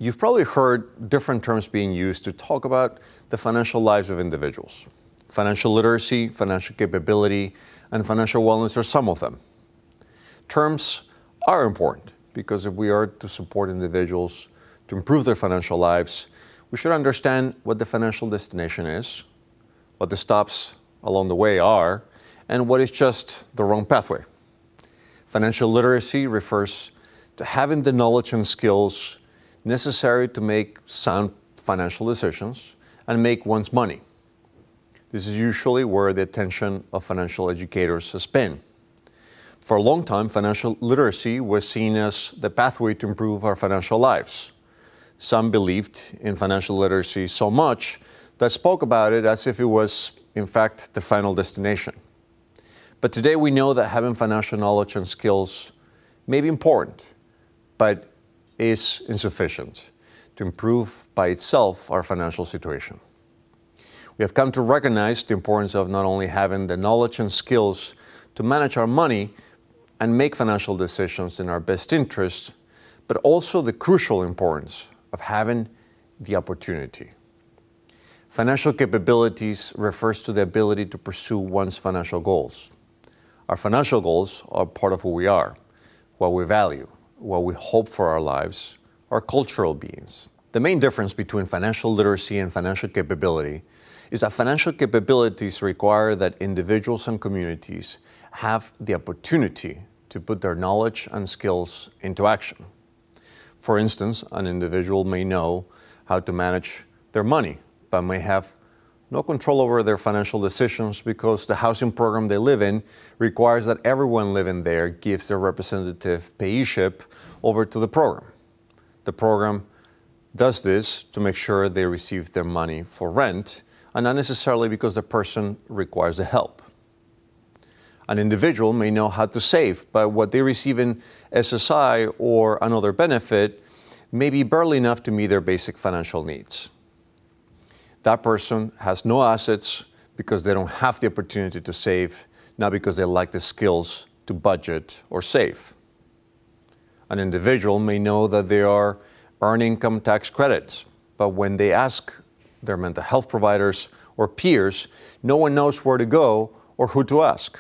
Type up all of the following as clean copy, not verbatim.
You've probably heard different terms being used to talk about the financial lives of individuals. Financial literacy, financial capability, and financial wellness are some of them. Terms are important because if we are to support individuals to improve their financial lives, we should understand what the financial destination is, what the stops along the way are, and what is just the wrong pathway. Financial literacy refers to having the knowledge and skills necessary to make sound financial decisions and make one's money. This is usually where the attention of financial educators has been. For a long time, financial literacy was seen as the pathway to improve our financial lives. Some believed in financial literacy so much that spoke about it as if it was, in fact, the final destination. But today we know that having financial knowledge and skills may be important, but is insufficient to improve by itself our financial situation. We have come to recognize the importance of not only having the knowledge and skills to manage our money and make financial decisions in our best interest, but also the crucial importance of having the opportunity. Financial capabilities refers to the ability to pursue one's financial goals. Our financial goals are part of who we are, what we value, what we hope for our lives, are cultural beings. The main difference between financial literacy and financial capability is that financial capabilities require that individuals and communities have the opportunity to put their knowledge and skills into action. For instance, an individual may know how to manage their money, but may have no control over their financial decisions because the housing program they live in requires that everyone living there gives their representative payeship over to the program. The program does this to make sure they receive their money for rent and not necessarily because the person requires the help. An individual may know how to save, but what they receive in SSI or another benefit may be barely enough to meet their basic financial needs. That person has no assets because they don't have the opportunity to save, not because they lack the skills to budget or save. An individual may know that they are earning income tax credits, but when they ask their mental health providers or peers, no one knows where to go or who to ask.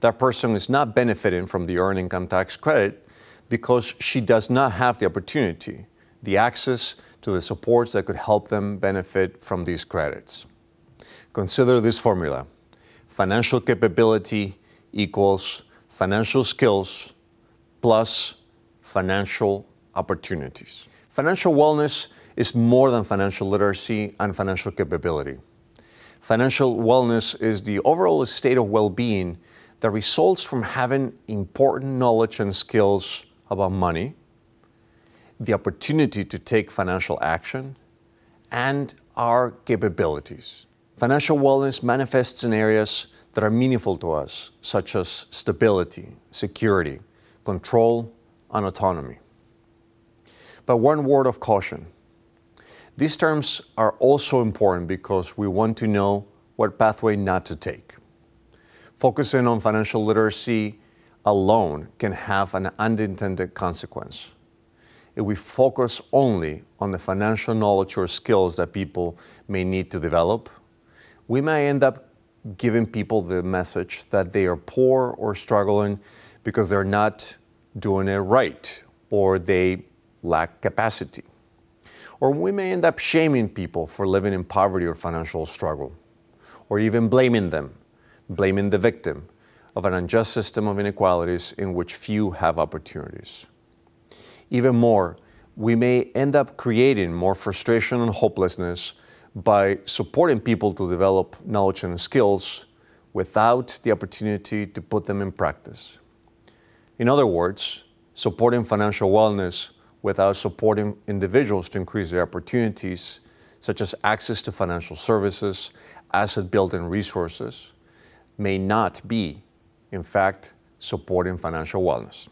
That person is not benefiting from the earned income tax credit because she does not have the opportunity, the access to the supports that could help them benefit from these credits. Consider this formula. Financial capability equals financial skills plus financial opportunities. Financial wellness is more than financial literacy and financial capability. Financial wellness is the overall state of well-being that results from having important knowledge and skills about money, the opportunity to take financial action, and our capabilities. Financial wellness manifests in areas that are meaningful to us, such as stability, security, control, and autonomy. But one word of caution. These terms are also important because we want to know what pathway not to take. Focusing on financial literacy alone can have an unintended consequence. If we focus only on the financial knowledge or skills that people may need to develop, we may end up giving people the message that they are poor or struggling because they're not doing it right or they lack capacity. Or we may end up shaming people for living in poverty or financial struggle, or even blaming them, blaming the victim of an unjust system of inequalities in which few have opportunities. Even more, we may end up creating more frustration and hopelessness by supporting people to develop knowledge and skills without the opportunity to put them in practice. In other words, supporting financial wellness without supporting individuals to increase their opportunities, such as access to financial services, asset building resources, may not be, in fact, supporting financial wellness.